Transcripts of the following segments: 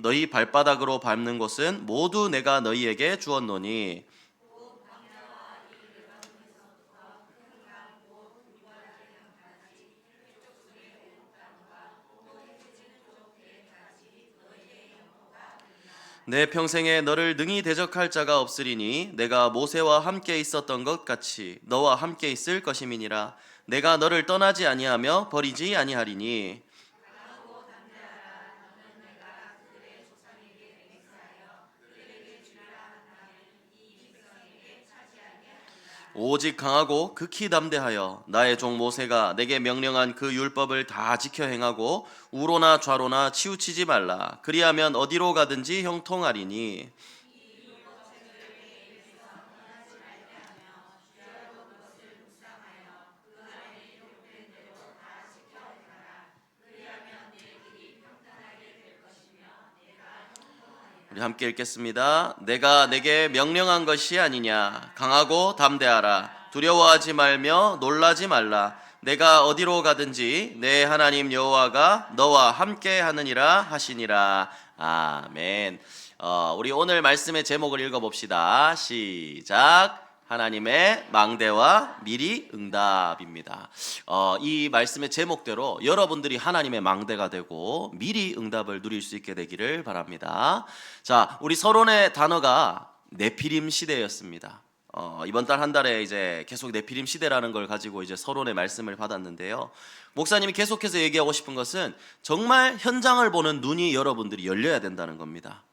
너희 발바닥으로 밟는 곳은 모두 내가 너희에게 주었노니. 내 평생에 너를 능히 대적할 자가 없으리니 내가 모세와 함께 있었던 것 같이 너와 함께 있을 것임이니라. 내가 너를 떠나지 아니하며 버리지 아니하리니. 오직 강하고 극히 담대하여 나의 종 모세가 내게 명령한 그 율법을 다 지켜 행하고 우로나 좌로나 치우치지 말라. 그리하면 어디로 가든지 형통하리니. 우리 함께 읽겠습니다. 내가 내게 명령한 것이 아니냐. 강하고 담대하라. 두려워하지 말며 놀라지 말라. 내가 어디로 가든지 내 하나님 여호와가 너와 함께 하느니라 하시니라. 아멘. 우리 오늘 말씀의 제목을 읽어봅시다. 시작. 하나님의 망대와 미리 응답입니다. 이 말씀의 제목대로 여러분들이 하나님의 망대가 되고 미리 응답을 누릴 수 있게 되기를 바랍니다. 자, 우리 서론의 단어가 네피림 시대였습니다. 이번 달 한 달에 이제 계속 네피림 시대라는 걸 가지고 이제 서론의 말씀을 받았는데요. 목사님이 계속해서 얘기하고 싶은 것은 정말 현장을 보는 눈이 여러분들이 열려야 된다는 겁니다.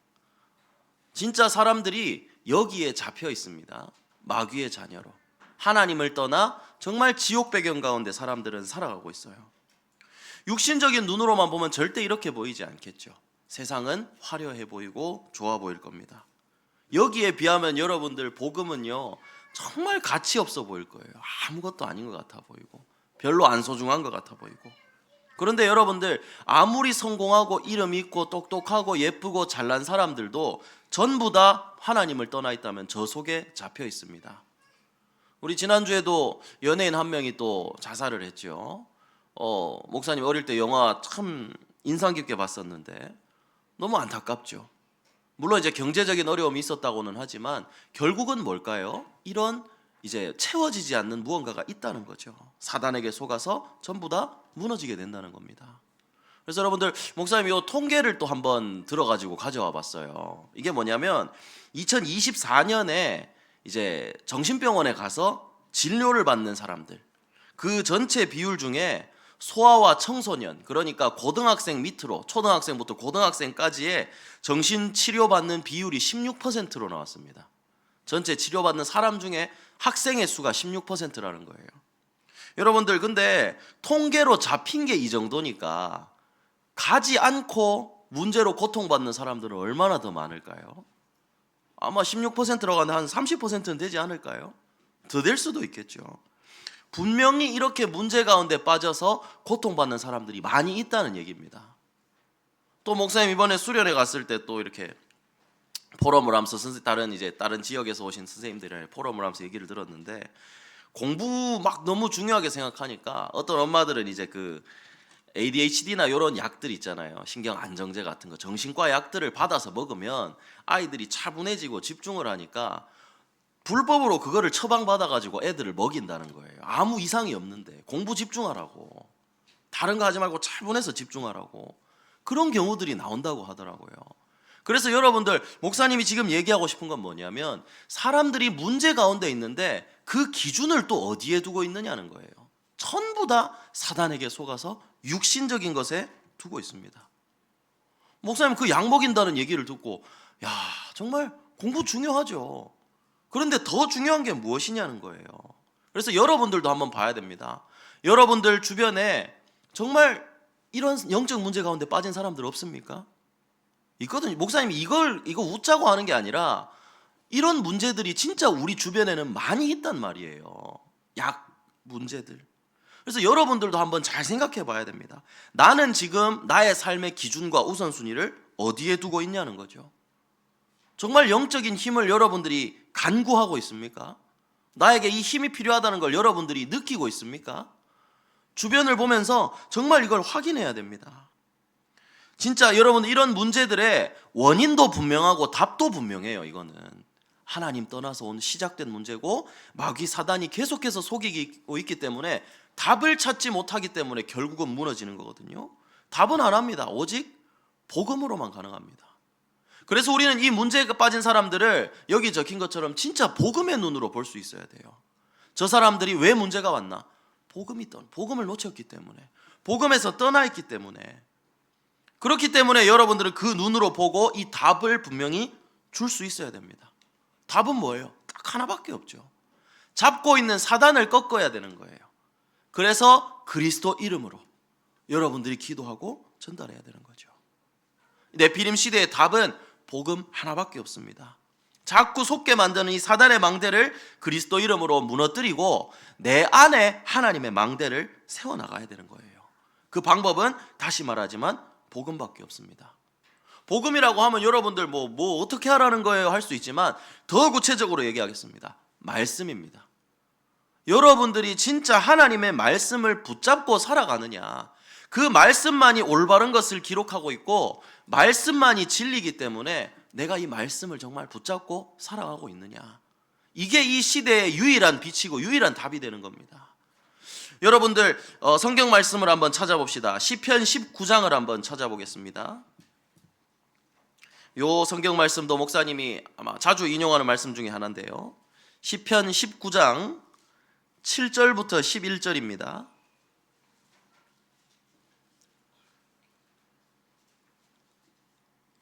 진짜 사람들이 여기에 잡혀 있습니다. 마귀의 자녀로 하나님을 떠나 정말 지옥 배경 가운데 사람들은 살아가고 있어요. 육신적인 눈으로만 보면 절대 이렇게 보이지 않겠죠. 세상은 화려해 보이고 좋아 보일 겁니다. 여기에 비하면 여러분들 복음은요 정말 가치 없어 보일 거예요. 아무것도 아닌 것 같아 보이고 별로 안 소중한 것 같아 보이고. 그런데 여러분들 아무리 성공하고 이름 있고 똑똑하고 예쁘고 잘난 사람들도 전부 다 하나님을 떠나 있다면 저 속에 잡혀 있습니다. 우리 지난주에도 연예인 한 명이 또 자살을 했죠. 목사님 어릴 때 영화 참 인상 깊게 봤었는데 너무 안타깝죠. 물론 이제 경제적인 어려움이 있었다고는 하지만 결국은 뭘까요? 이런 이제 채워지지 않는 무언가가 있다는 거죠. 사단에게 속아서 전부 다 무너지게 된다는 겁니다. 그래서 여러분들 목사님이 이 통계를 또 한번 들어가지고 가져와 봤어요. 이게 뭐냐면 2024년에 이제 정신병원에 가서 진료를 받는 사람들 그 전체 비율 중에 소아와 청소년, 그러니까 고등학생 밑으로 초등학생부터 고등학생까지의 정신치료받는 비율이 16%로 나왔습니다. 전체 치료받는 사람 중에 학생의 수가 16%라는 거예요. 여러분들 근데 통계로 잡힌 게 이 정도니까 가지 않고 문제로 고통받는 사람들은 얼마나 더 많을까요? 아마 16%라고 하면 한 30%는 되지 않을까요? 더 될 수도 있겠죠. 분명히 이렇게 문제 가운데 빠져서 고통받는 사람들이 많이 있다는 얘기입니다. 또 목사님 이번에 수련회 갔을 때 또 이렇게 포럼을 하면서 다른 지역에서 오신 선생님들이랑 포럼을 하면서 얘기를 들었는데 공부 막 너무 중요하게 생각하니까 어떤 엄마들은 이제 그 ADHD나 이런 약들 있잖아요. 신경 안정제 같은 거 정신과 약들을 받아서 먹으면 아이들이 차분해지고 집중을 하니까 불법으로 그거를 처방받아가지고 애들을 먹인다는 거예요. 아무 이상이 없는데 공부 집중하라고, 다른 거 하지 말고 차분해서 집중하라고. 그런 경우들이 나온다고 하더라고요. 그래서 여러분들 목사님이 지금 얘기하고 싶은 건 뭐냐면 사람들이 문제 가운데 있는데 그 기준을 또 어디에 두고 있느냐는 거예요. 전부 다 사단에게 속아서 육신적인 것에 두고 있습니다. 목사님 그 약 먹인다는 얘기를 듣고 야 정말 공부 중요하죠. 그런데 더 중요한 게 무엇이냐는 거예요. 그래서 여러분들도 한번 봐야 됩니다. 여러분들 주변에 정말 이런 영적 문제 가운데 빠진 사람들 없습니까? 있거든요. 목사님이 이거 웃자고 하는 게 아니라 이런 문제들이 진짜 우리 주변에는 많이 있단 말이에요. 약 문제들. 그래서 여러분들도 한번 잘 생각해 봐야 됩니다. 나는 지금 나의 삶의 기준과 우선순위를 어디에 두고 있냐는 거죠. 정말 영적인 힘을 여러분들이 간구하고 있습니까? 나에게 이 힘이 필요하다는 걸 여러분들이 느끼고 있습니까? 주변을 보면서 정말 이걸 확인해야 됩니다. 진짜 여러분 이런 문제들의 원인도 분명하고 답도 분명해요. 이거는 하나님 떠나서 온 시작된 문제고 마귀 사단이 계속해서 속이고 있기 때문에 답을 찾지 못하기 때문에 결국은 무너지는 거거든요. 답은 하나입니다. 오직 복음으로만 가능합니다. 그래서 우리는 이 문제에 빠진 사람들을 여기 적힌 것처럼 진짜 복음의 눈으로 볼 수 있어야 돼요. 저 사람들이 왜 문제가 왔나? 복음을 놓쳤기 때문에, 복음에서 떠나 있기 때문에. 그렇기 때문에 여러분들은 그 눈으로 보고 이 답을 분명히 줄 수 있어야 됩니다. 답은 뭐예요? 딱 하나밖에 없죠. 잡고 있는 사단을 꺾어야 되는 거예요. 그래서 그리스도 이름으로 여러분들이 기도하고 전달해야 되는 거죠. 네피림 시대의 답은 복음 하나밖에 없습니다. 자꾸 속게 만드는 이 사단의 망대를 그리스도 이름으로 무너뜨리고 내 안에 하나님의 망대를 세워나가야 되는 거예요. 그 방법은 다시 말하지만 복음밖에 없습니다. 복음이라고 하면 여러분들 뭐 어떻게 하라는 거예요 할 수 있지만 더 구체적으로 얘기하겠습니다. 말씀입니다. 여러분들이 진짜 하나님의 말씀을 붙잡고 살아가느냐, 그 말씀만이 올바른 것을 기록하고 있고 말씀만이 진리이기 때문에 내가 이 말씀을 정말 붙잡고 살아가고 있느냐, 이게 이 시대의 유일한 빛이고 유일한 답이 되는 겁니다. 여러분들 성경 말씀을 한번 찾아봅시다. 시편 19장을 한번 찾아보겠습니다. 요 성경 말씀도 목사님이 아마 자주 인용하는 말씀 중에 하나인데요. 시편 19장 7절부터 11절입니다.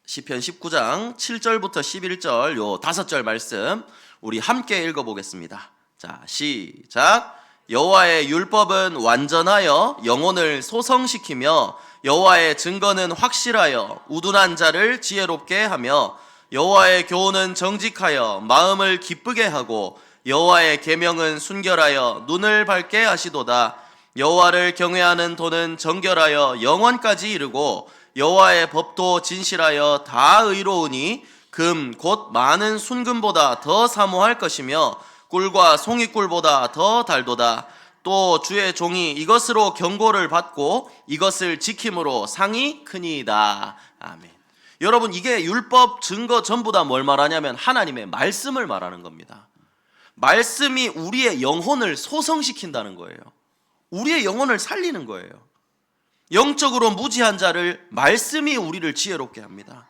시편 19장 7절부터 11절 요 5절 말씀 우리 함께 읽어보겠습니다. 자, 시작. 여호와의 율법은 완전하여 영혼을 소성시키며 여호와의 증거는 확실하여 우둔한 자를 지혜롭게 하며 여호와의 교훈은 정직하여 마음을 기쁘게 하고 여호와의 계명은 순결하여 눈을 밝게 하시도다. 여호와를 경외하는 도는 정결하여 영원까지 이르고 여호와의 법도 진실하여 다 의로우니 금 곧 많은 순금보다 더 사모할 것이며 꿀과 송이꿀보다 더 달도다. 또 주의 종이 이것으로 경고를 받고 이것을 지킴으로 상이 크니이다. 아멘. 여러분 이게 율법 증거 전부 다 뭘 말하냐면 하나님의 말씀을 말하는 겁니다. 말씀이 우리의 영혼을 소성시킨다는 거예요. 우리의 영혼을 살리는 거예요. 영적으로 무지한 자를 말씀이 우리를 지혜롭게 합니다.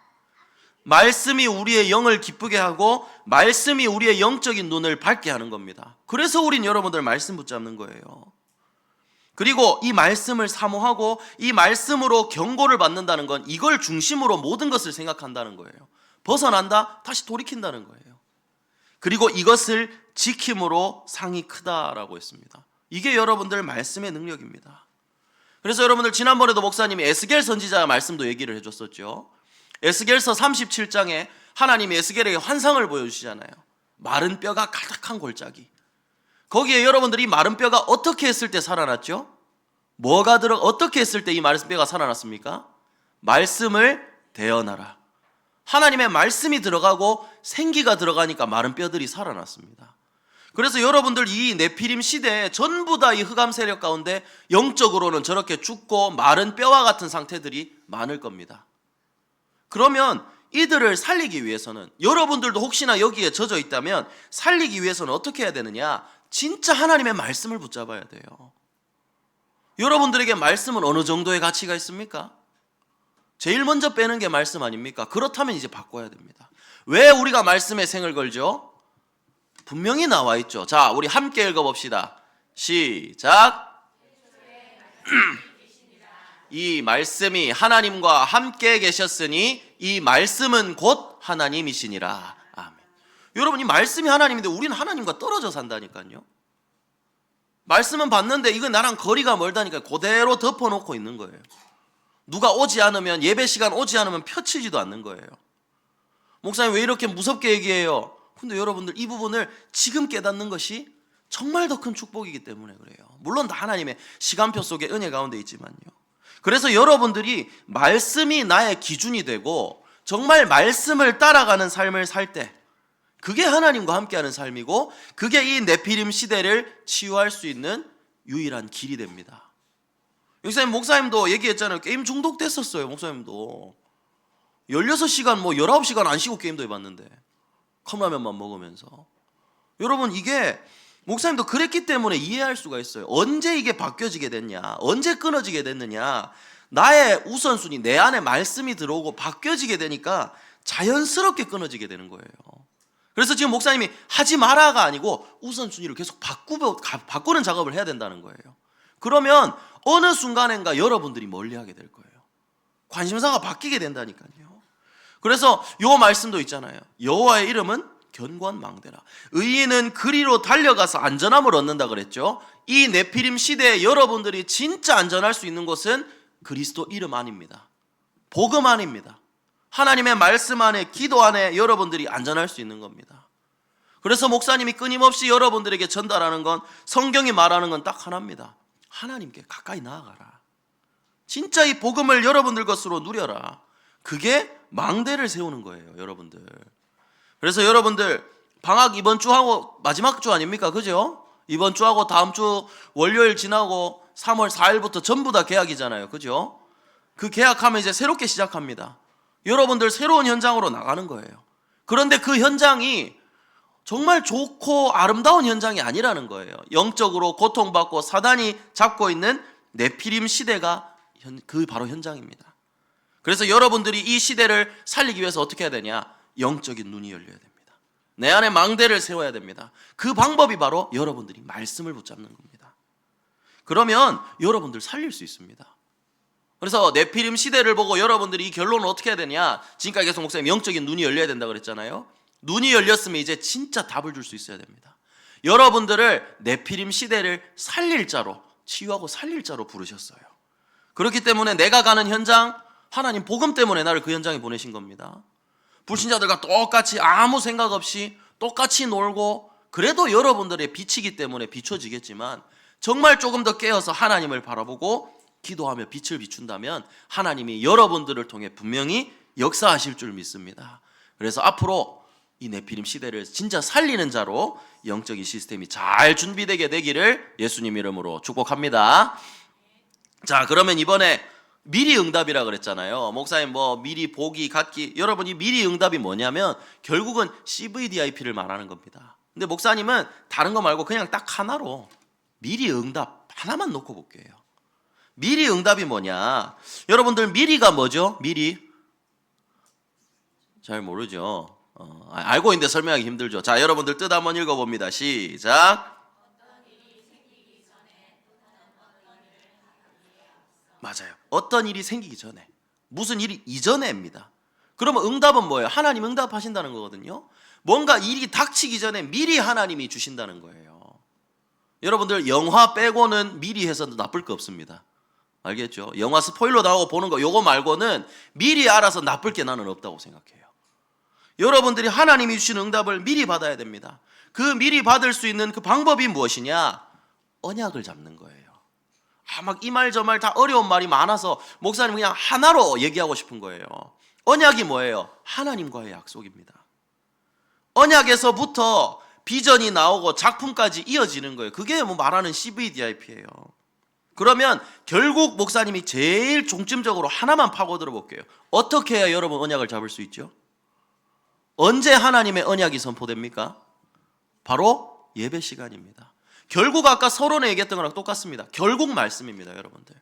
말씀이 우리의 영을 기쁘게 하고 말씀이 우리의 영적인 눈을 밝게 하는 겁니다. 그래서 우린 여러분들 말씀 붙잡는 거예요. 그리고 이 말씀을 사모하고 이 말씀으로 경고를 받는다는 건 이걸 중심으로 모든 것을 생각한다는 거예요. 벗어난다? 다시 돌이킨다는 거예요. 그리고 이것을 지킴으로 상이 크다라고 했습니다. 이게 여러분들 말씀의 능력입니다. 그래서 여러분들 지난번에도 목사님이 에스겔 선지자 말씀도 얘기를 해줬었죠. 에스겔서 37장에 하나님이 에스겔에게 환상을 보여주시잖아요. 마른 뼈가 가득한 골짜기. 거기에 여러분들이 마른 뼈가 어떻게 했을 때 살아났죠? 어떻게 했을 때 이 마른 뼈가 살아났습니까? 말씀을 대언하라. 하나님의 말씀이 들어가고 생기가 들어가니까 마른 뼈들이 살아났습니다. 그래서 여러분들 이 네피림 시대에 전부 다 이 흑암 세력 가운데 영적으로는 저렇게 죽고 마른 뼈와 같은 상태들이 많을 겁니다. 그러면 이들을 살리기 위해서는, 여러분들도 혹시나 여기에 젖어 있다면 살리기 위해서는 어떻게 해야 되느냐? 진짜 하나님의 말씀을 붙잡아야 돼요. 여러분들에게 말씀은 어느 정도의 가치가 있습니까? 제일 먼저 빼는 게 말씀 아닙니까? 그렇다면 이제 바꿔야 됩니다. 왜 우리가 말씀에 생을 걸죠? 분명히 나와 있죠. 자, 우리 함께 읽어봅시다. 시작. 이 말씀이 하나님과 함께 계셨으니 이 말씀은 곧 하나님이시니라. 아멘. 여러분 이 말씀이 하나님인데 우리는 하나님과 떨어져 산다니까요. 말씀은 봤는데 이거 나랑 거리가 멀다니까 그대로 덮어놓고 있는 거예요. 누가 오지 않으면, 예배 시간 오지 않으면 펴치지도 않는 거예요. 목사님 왜 이렇게 무섭게 얘기해요? 근데 여러분들 이 부분을 지금 깨닫는 것이 정말 더 큰 축복이기 때문에 그래요. 물론 다 하나님의 시간표 속에 은혜 가운데 있지만요. 그래서 여러분들이 말씀이 나의 기준이 되고 정말 말씀을 따라가는 삶을 살 때, 그게 하나님과 함께하는 삶이고 그게 이 네피림 시대를 치유할 수 있는 유일한 길이 됩니다. 여기서 목사님도 얘기했잖아요. 게임 중독됐었어요. 목사님도 16시간 19시간 안 쉬고 게임도 해봤는데 컵라면만 먹으면서. 여러분, 이게 목사님도 그랬기 때문에 이해할 수가 있어요. 언제 이게 바뀌어지게 됐냐, 언제 끊어지게 됐느냐. 나의 우선순위, 내 안에 말씀이 들어오고 바뀌어지게 되니까 자연스럽게 끊어지게 되는 거예요. 그래서 지금 목사님이 하지 마라가 아니고 우선순위를 계속 바꾸는 작업을 해야 된다는 거예요. 그러면 어느 순간인가 여러분들이 멀리하게 될 거예요. 관심사가 바뀌게 된다니까요. 그래서 요 말씀도 있잖아요. 여호와의 이름은 견고한망대라. 의인은 그리로 달려가서 안전함을 얻는다 그랬죠. 이 네피림 시대에 여러분들이 진짜 안전할 수 있는 것은 그리스도 이름 안입니다. 복음 안입니다. 하나님의 말씀 안에, 기도 안에 여러분들이 안전할 수 있는 겁니다. 그래서 목사님이 끊임없이 여러분들에게 전달하는 건, 성경이 말하는 건 딱 하나입니다. 하나님께 가까이 나아가라. 진짜 이 복음을 여러분들 것으로 누려라. 그게 망대를 세우는 거예요, 여러분들. 그래서 여러분들 방학 이번 주하고 마지막 주 아닙니까? 그죠? 이번 주하고 다음 주 월요일 지나고 3월 4일부터 전부 다 개학이잖아요. 그죠? 그 개학하면 이제 새롭게 시작합니다. 여러분들 새로운 현장으로 나가는 거예요. 그런데 그 현장이 정말 좋고 아름다운 현장이 아니라는 거예요. 영적으로 고통받고 사단이 잡고 있는 네피림 시대가 그 바로 현장입니다. 그래서 여러분들이 이 시대를 살리기 위해서 어떻게 해야 되냐? 영적인 눈이 열려야 됩니다. 내 안에 망대를 세워야 됩니다. 그 방법이 바로 여러분들이 말씀을 붙잡는 겁니다. 그러면 여러분들 살릴 수 있습니다. 그래서 네피림 시대를 보고 여러분들이 이 결론을 어떻게 해야 되냐? 지금까지 계속 목사님 영적인 눈이 열려야 된다고 그랬잖아요. 눈이 열렸으면 이제 진짜 답을 줄 수 있어야 됩니다. 여러분들을 네피림 시대를 살릴 자로, 치유하고 살릴 자로 부르셨어요. 그렇기 때문에 내가 가는 현장, 하나님 복음 때문에 나를 그 현장에 보내신 겁니다. 불신자들과 똑같이 아무 생각 없이 똑같이 놀고, 그래도 여러분들의 빛이기 때문에 비춰지겠지만 정말 조금 더 깨어서 하나님을 바라보고 기도하며 빛을 비춘다면 하나님이 여러분들을 통해 분명히 역사하실 줄 믿습니다. 그래서 앞으로 이 네피림 시대를 진짜 살리는 자로 영적인 시스템이 잘 준비되게 되기를 예수님 이름으로 축복합니다. 자, 그러면 이번에 미리 응답이라 그랬잖아요. 목사님 미리 보기, 갖기. 여러분, 이 미리 응답이 뭐냐면 결국은 CVDIP를 말하는 겁니다. 근데 목사님은 다른 거 말고 그냥 딱 하나로 미리 응답 하나만 놓고 볼게요. 미리 응답이 뭐냐? 여러분들 미리가 뭐죠? 미리 잘 모르죠. 알고 있는데 설명하기 힘들죠. 자, 여러분들 뜻 한번 읽어봅니다. 시작. 맞아요. 어떤 일이 생기기 전에, 무슨 일이 이전에입니다. 그러면 응답은 뭐예요? 하나님 응답하신다는 거거든요. 뭔가 일이 닥치기 전에 미리 하나님이 주신다는 거예요. 여러분들 영화 빼고는 미리 해서 나쁠 거 없습니다. 알겠죠? 영화 스포일러 나오고 보는 거 요거 말고는 미리 알아서 나쁠 게 나는 없다고 생각해요. 여러분들이 하나님이 주신 응답을 미리 받아야 됩니다. 그 미리 받을 수 있는 그 방법이 무엇이냐? 언약을 잡는 거예요. 막 이 말 저 말 다 어려운 말이 많아서 목사님 그냥 하나로 얘기하고 싶은 거예요. 언약이 뭐예요? 하나님과의 약속입니다. 언약에서부터 비전이 나오고 작품까지 이어지는 거예요. 그게 말하는 CVDIP예요. 그러면 결국 목사님이 제일 중점적으로 하나만 파고들어 볼게요. 어떻게 해야 여러분 언약을 잡을 수 있죠? 언제 하나님의 언약이 선포됩니까? 바로 예배 시간입니다. 결국 아까 서론에 얘기했던 거랑 똑같습니다. 결국 말씀입니다, 여러분들.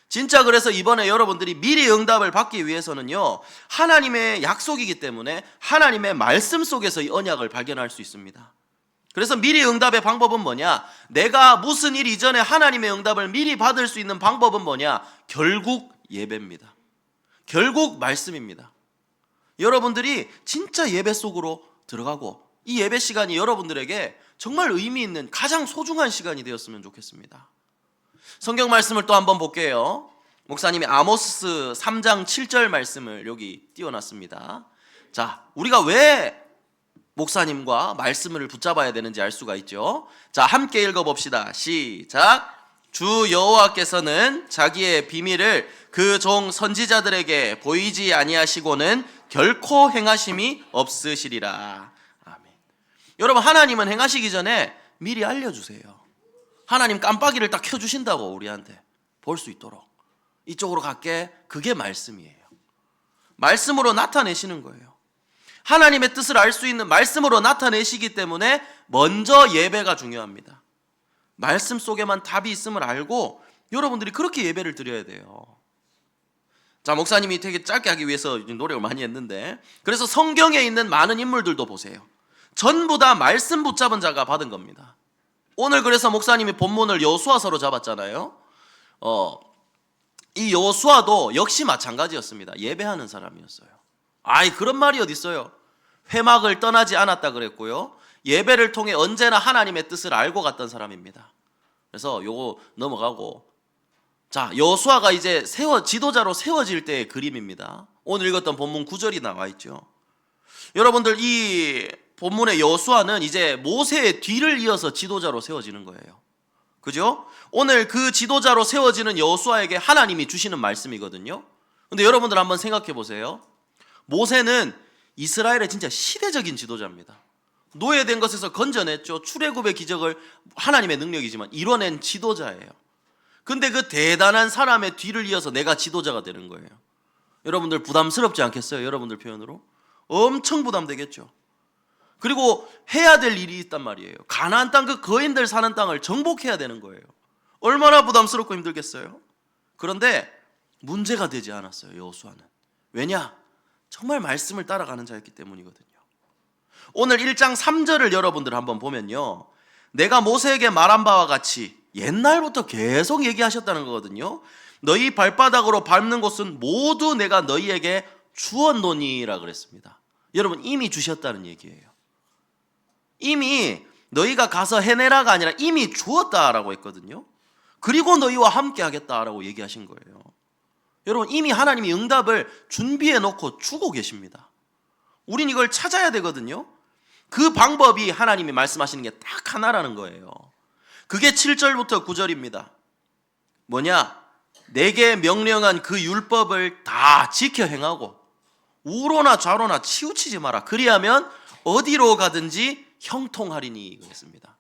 진짜 그래서 이번에 여러분들이 미리 응답을 받기 위해서는요, 하나님의 약속이기 때문에 하나님의 말씀 속에서 이 언약을 발견할 수 있습니다. 그래서 미리 응답의 방법은 뭐냐? 내가 무슨 일 이전에 하나님의 응답을 미리 받을 수 있는 방법은 뭐냐? 결국 예배입니다. 결국 말씀입니다. 여러분들이 진짜 예배 속으로 들어가고 이 예배 시간이 여러분들에게 정말 의미 있는 가장 소중한 시간이 되었으면 좋겠습니다. 성경 말씀을 또 한번 볼게요. 목사님이 아모스 3장 7절 말씀을 여기 띄워놨습니다. 자, 우리가 왜 목사님과 말씀을 붙잡아야 되는지 알 수가 있죠. 자, 함께 읽어봅시다. 시작. 주 여호와께서는 자기의 비밀을 그 종 선지자들에게 보이지 아니하시고는 결코 행하심이 없으시리라. 아멘. 여러분, 하나님은 행하시기 전에 미리 알려주세요. 하나님 깜빡이를 딱 켜주신다고 우리한테. 볼 수 있도록 이쪽으로 갈게. 그게 말씀이에요. 말씀으로 나타내시는 거예요. 하나님의 뜻을 알 수 있는 말씀으로 나타내시기 때문에 먼저 예배가 중요합니다. 말씀 속에만 답이 있음을 알고 여러분들이 그렇게 예배를 드려야 돼요. 자, 목사님이 되게 짧게 하기 위해서 노력을 많이 했는데, 그래서 성경에 있는 많은 인물들도 보세요. 전부 다 말씀 붙잡은 자가 받은 겁니다. 오늘 그래서 목사님이 본문을 여호수아서로 잡았잖아요. 이 여호수아도 역시 마찬가지였습니다. 예배하는 사람이었어요. 그런 말이 어디 있어요? 회막을 떠나지 않았다 그랬고요. 예배를 통해 언제나 하나님의 뜻을 알고 갔던 사람입니다. 그래서 요거 넘어가고, 자, 여호수아가 이제 지도자로 세워질 때의 그림입니다. 오늘 읽었던 본문 9절이 나와 있죠. 여러분들, 이 본문의 여호수아는 이제 모세의 뒤를 이어서 지도자로 세워지는 거예요. 그죠? 오늘 그 지도자로 세워지는 여호수아에게 하나님이 주시는 말씀이거든요. 근데 여러분들 한번 생각해 보세요. 모세는 이스라엘의 진짜 시대적인 지도자입니다. 노예된 것에서 건져냈죠. 출애굽의 기적을 하나님의 능력이지만 이뤄낸 지도자예요. 근데 그 대단한 사람의 뒤를 이어서 내가 지도자가 되는 거예요. 여러분들 부담스럽지 않겠어요? 여러분들 표현으로? 엄청 부담되겠죠. 그리고 해야 될 일이 있단 말이에요. 가나안 땅, 그 거인들 사는 땅을 정복해야 되는 거예요. 얼마나 부담스럽고 힘들겠어요? 그런데 문제가 되지 않았어요, 여호수아는. 왜냐? 정말 말씀을 따라가는 자였기 때문이거든요. 오늘 1장 3절을 여러분들 한번 보면요, 내가 모세에게 말한 바와 같이 옛날부터 계속 얘기하셨다는 거거든요. 너희 발바닥으로 밟는 곳은 모두 내가 너희에게 주었노니라 그랬습니다. 여러분, 이미 주셨다는 얘기예요. 이미 너희가 가서 해내라가 아니라 이미 주었다라고 했거든요. 그리고 너희와 함께 하겠다라고 얘기하신 거예요. 여러분, 이미 하나님이 응답을 준비해 놓고 주고 계십니다. 우린 이걸 찾아야 되거든요. 그 방법이 하나님이 말씀하시는 게 딱 하나라는 거예요. 그게 7절부터 9절입니다. 뭐냐? 내게 명령한 그 율법을 다 지켜 행하고 우로나 좌로나 치우치지 마라. 그리하면 어디로 가든지 형통하리니 그랬습니다.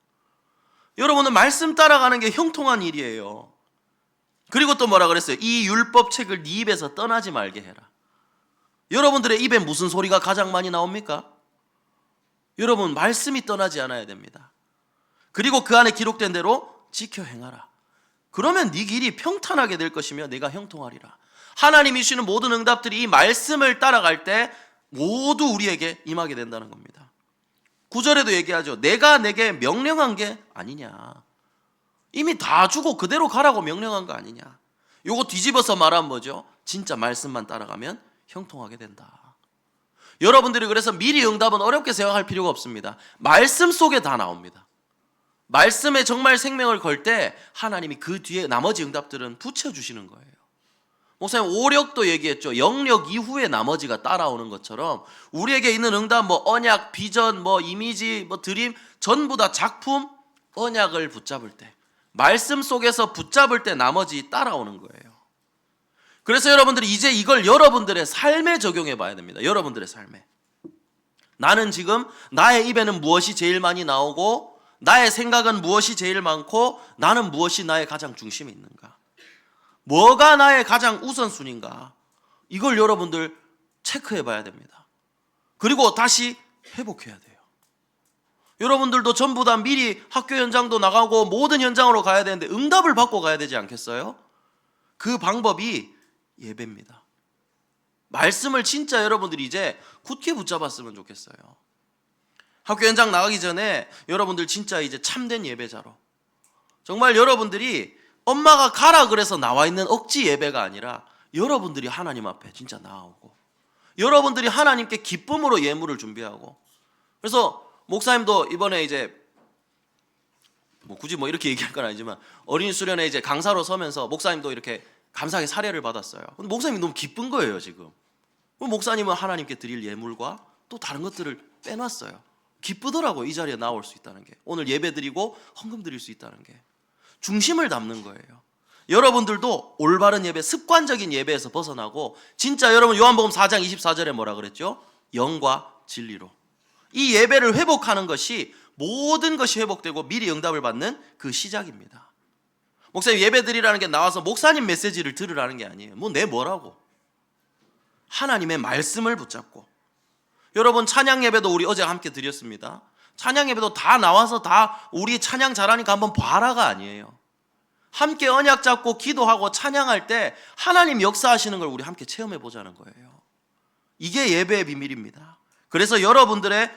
여러분은 말씀 따라가는 게 형통한 일이에요. 그리고 또 뭐라 그랬어요? 이 율법책을 네 입에서 떠나지 말게 해라. 여러분들의 입에 무슨 소리가 가장 많이 나옵니까? 여러분, 말씀이 떠나지 않아야 됩니다. 그리고 그 안에 기록된 대로 지켜 행하라. 그러면 네 길이 평탄하게 될 것이며 네가 형통하리라. 하나님이 주시는 모든 응답들이 이 말씀을 따라갈 때 모두 우리에게 임하게 된다는 겁니다. 9절에도 얘기하죠. 내가 내게 명령한 게 아니냐. 이미 다 주고 그대로 가라고 명령한 거 아니냐. 요거 뒤집어서 말하면 뭐죠? 진짜 말씀만 따라가면 형통하게 된다. 여러분들이 그래서 미리 응답은 어렵게 생각할 필요가 없습니다. 말씀 속에 다 나옵니다. 말씀에 정말 생명을 걸 때 하나님이 그 뒤에 나머지 응답들은 붙여주시는 거예요. 목사님, 오력도 얘기했죠. 영력 이후에 나머지가 따라오는 것처럼 우리에게 있는 응답, 언약, 비전, 이미지, 드림, 전부 다 작품, 언약을 붙잡을 때, 말씀 속에서 붙잡을 때 나머지 따라오는 거예요. 그래서 여러분들이 이제 이걸 여러분들의 삶에 적용해 봐야 됩니다. 여러분들의 삶에. 나는 지금 나의 입에는 무엇이 제일 많이 나오고 나의 생각은 무엇이 제일 많고 나는 무엇이 나의 가장 중심에 있는가? 뭐가 나의 가장 우선순위인가? 이걸 여러분들 체크해 봐야 됩니다. 그리고 다시 회복해야 돼요. 여러분들도 전부 다 미리 학교 현장도 나가고 모든 현장으로 가야 되는데 응답을 받고 가야 되지 않겠어요? 그 방법이 예배입니다. 말씀을 진짜 여러분들이 이제 굳게 붙잡았으면 좋겠어요. 학교 현장 나가기 전에 여러분들 진짜 이제 참된 예배자로, 정말 여러분들이 엄마가 가라 그래서 나와 있는 억지 예배가 아니라 여러분들이 하나님 앞에 진짜 나아오고 여러분들이 하나님께 기쁨으로 예물을 준비하고. 그래서 목사님도 이번에 이제 굳이 이렇게 얘기할 건 아니지만 어린이 수련회 이제 강사로 서면서 목사님도 이렇게 감사하게 사례를 받았어요. 근데 목사님이 너무 기쁜 거예요, 지금. 목사님은 하나님께 드릴 예물과 또 다른 것들을 빼놨어요. 기쁘더라고요, 이 자리에 나올 수 있다는 게. 오늘 예배 드리고 헌금 드릴 수 있다는 게. 중심을 담는 거예요. 여러분들도 올바른 예배, 습관적인 예배에서 벗어나고 진짜 여러분 요한복음 4장 24절에 뭐라 그랬죠? 영과 진리로. 이 예배를 회복하는 것이 모든 것이 회복되고 미리 응답을 받는 그 시작입니다. 목사님 예배 드리라는 게 나와서 목사님 메시지를 들으라는 게 아니에요. 내 뭐라고? 하나님의 말씀을 붙잡고. 여러분 찬양 예배도 우리 어제 함께 드렸습니다. 찬양 예배도 다 나와서 다 우리 찬양 잘하니까 한번 봐라가 아니에요. 함께 언약 잡고 기도하고 찬양할 때 하나님 역사하시는 걸 우리 함께 체험해 보자는 거예요. 이게 예배의 비밀입니다. 그래서 여러분들의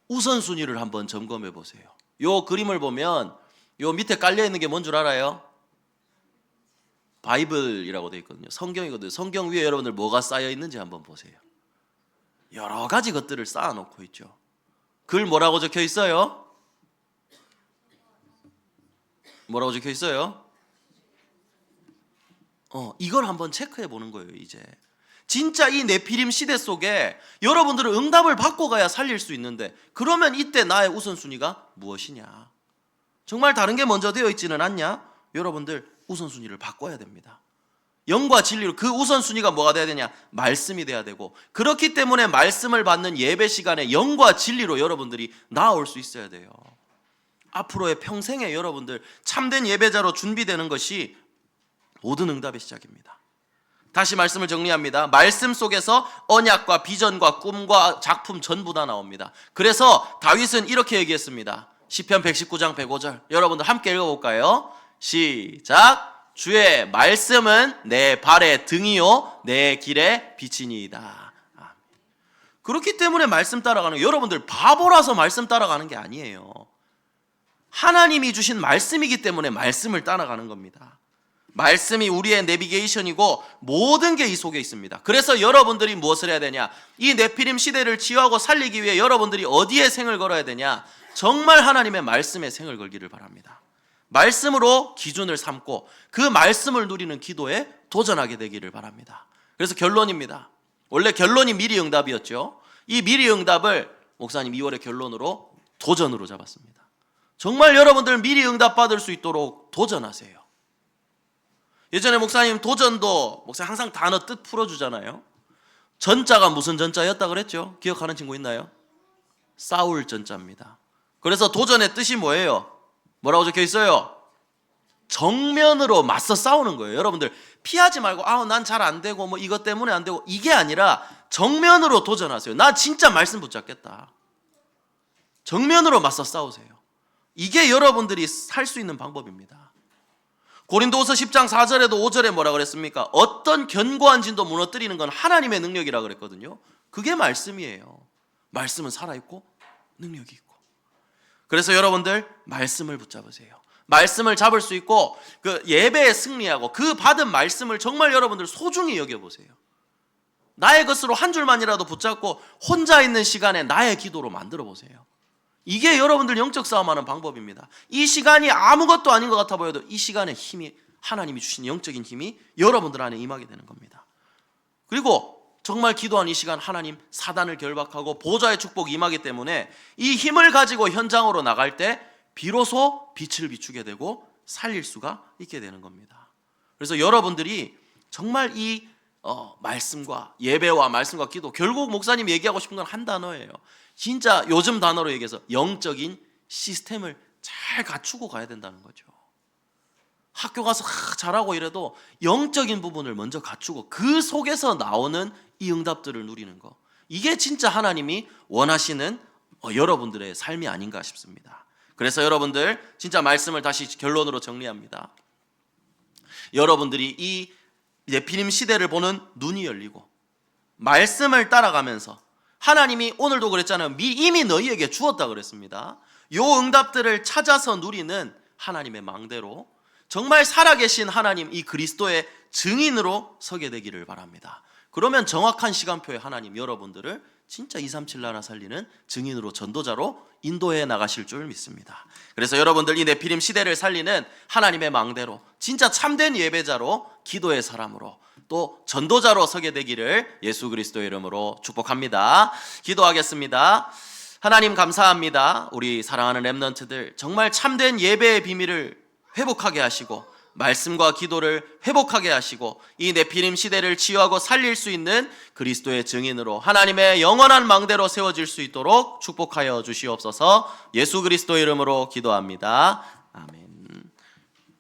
우선순위를 한번 점검해 보세요. 요 그림을 보면 요 밑에 깔려 있는 게 뭔 줄 알아요? 바이블이라고 되어 있거든요. 성경이거든요. 성경 위에 여러분들 뭐가 쌓여 있는지 한번 보세요. 여러 가지 것들을 쌓아놓고 있죠. 글 뭐라고 적혀 있어요? 뭐라고 적혀 있어요? 이걸 한번 체크해 보는 거예요. 이제 진짜 이 네피림 시대 속에 여러분들은 응답을 받고 가야 살릴 수 있는데, 그러면 이때 나의 우선순위가 무엇이냐? 정말 다른 게 먼저 되어 있지는 않냐? 여러분들 우선순위를 바꿔야 됩니다. 영과 진리로. 그 우선순위가 뭐가 돼야 되냐? 말씀이 돼야 되고, 그렇기 때문에 말씀을 받는 예배 시간에 영과 진리로 여러분들이 나아올 수 있어야 돼요. 앞으로의 평생에 여러분들 참된 예배자로 준비되는 것이 모든 응답의 시작입니다. 다시 말씀을 정리합니다. 말씀 속에서 언약과 비전과 꿈과 작품 전부 다 나옵니다. 그래서 다윗은 이렇게 얘기했습니다. 시편 119장 105절 여러분들 함께 읽어볼까요? 시작. 주의 말씀은 내 발의 등이요 내 길의 빛이니이다. 그렇기 때문에 말씀 따라가는 거예요. 여러분들 바보라서 말씀 따라가는 게 아니에요. 하나님이 주신 말씀이기 때문에 말씀을 따라가는 겁니다. 말씀이 우리의 내비게이션이고 모든 게 이 속에 있습니다. 그래서 여러분들이 무엇을 해야 되냐? 이 네피림 시대를 치유하고 살리기 위해 여러분들이 어디에 생을 걸어야 되냐? 정말 하나님의 말씀에 생을 걸기를 바랍니다. 말씀으로 기준을 삼고 그 말씀을 누리는 기도에 도전하게 되기를 바랍니다. 그래서 결론입니다. 원래 결론이 미리 응답이었죠. 이 미리 응답을 목사님 2월의 결론으로 도전으로 잡았습니다. 정말 여러분들 미리 응답 받을 수 있도록 도전하세요. 예전에 목사님 도전도 목사님 항상 단어 뜻 풀어주잖아요. 전자가 무슨 전자였다 그랬죠? 기억하는 친구 있나요? 싸울 전자입니다. 그래서 도전의 뜻이 뭐예요? 뭐라고 적혀 있어요? 정면으로 맞서 싸우는 거예요. 여러분들 피하지 말고 난 잘 안 되고 뭐 이것 때문에 안 되고 이게 아니라 정면으로 도전하세요. 나 진짜 말씀 붙잡겠다. 정면으로 맞서 싸우세요. 이게 여러분들이 살 수 있는 방법입니다. 고린도후서 10장 4절에도 5절에 뭐라 그랬습니까? 어떤 견고한 진도 무너뜨리는 건 하나님의 능력이라 그랬거든요. 그게 말씀이에요. 말씀은 살아있고 능력이 있고. 그래서 여러분들 말씀을 붙잡으세요. 말씀을 잡을 수 있고 그 예배에 승리하고 그 받은 말씀을 정말 여러분들 소중히 여겨보세요. 나의 것으로 한 줄만이라도 붙잡고 혼자 있는 시간에 나의 기도로 만들어 보세요. 이게 여러분들 영적 싸움하는 방법입니다. 이 시간이 아무것도 아닌 것 같아 보여도 이 시간에 힘이, 하나님이 주신 영적인 힘이 여러분들 안에 임하게 되는 겁니다. 그리고 정말 기도한 이 시간 하나님 사단을 결박하고 보좌의 축복이 임하기 때문에 이 힘을 가지고 현장으로 나갈 때 비로소 빛을 비추게 되고 살릴 수가 있게 되는 겁니다. 그래서 여러분들이 정말 이 말씀과 예배와 말씀과 기도, 결국 목사님 얘기하고 싶은 건 한 단어예요. 진짜 요즘 단어로 얘기해서 영적인 시스템을 잘 갖추고 가야 된다는 거죠. 학교 가서 잘하고 이래도 영적인 부분을 먼저 갖추고 그 속에서 나오는 이 응답들을 누리는 거, 이게 진짜 하나님이 원하시는 여러분들의 삶이 아닌가 싶습니다. 그래서 여러분들 진짜 말씀을 다시 결론으로 정리합니다. 여러분들이 이 네피림 시대를 보는 눈이 열리고 말씀을 따라가면서, 하나님이 오늘도 그랬잖아요. 이미 너희에게 주었다 그랬습니다. 요 응답들을 찾아서 누리는 하나님의 망대로 정말 살아계신 하나님, 이 그리스도의 증인으로 서게 되기를 바랍니다. 그러면 정확한 시간표에 하나님 여러분들을 진짜 237 나라 살리는 증인으로, 전도자로 인도해 나가실 줄 믿습니다. 그래서 여러분들 이 네피림 시대를 살리는 하나님의 망대로, 진짜 참된 예배자로, 기도의 사람으로, 또 전도자로 서게 되기를 예수 그리스도의 이름으로 축복합니다. 기도하겠습니다. 하나님 감사합니다. 우리 사랑하는 렘넌트들 정말 참된 예배의 비밀을 회복하게 하시고 말씀과 기도를 회복하게 하시고 이 네피림 시대를 치유하고 살릴 수 있는 그리스도의 증인으로 하나님의 영원한 망대로 세워질 수 있도록 축복하여 주시옵소서. 예수 그리스도의 이름으로 기도합니다. 아멘.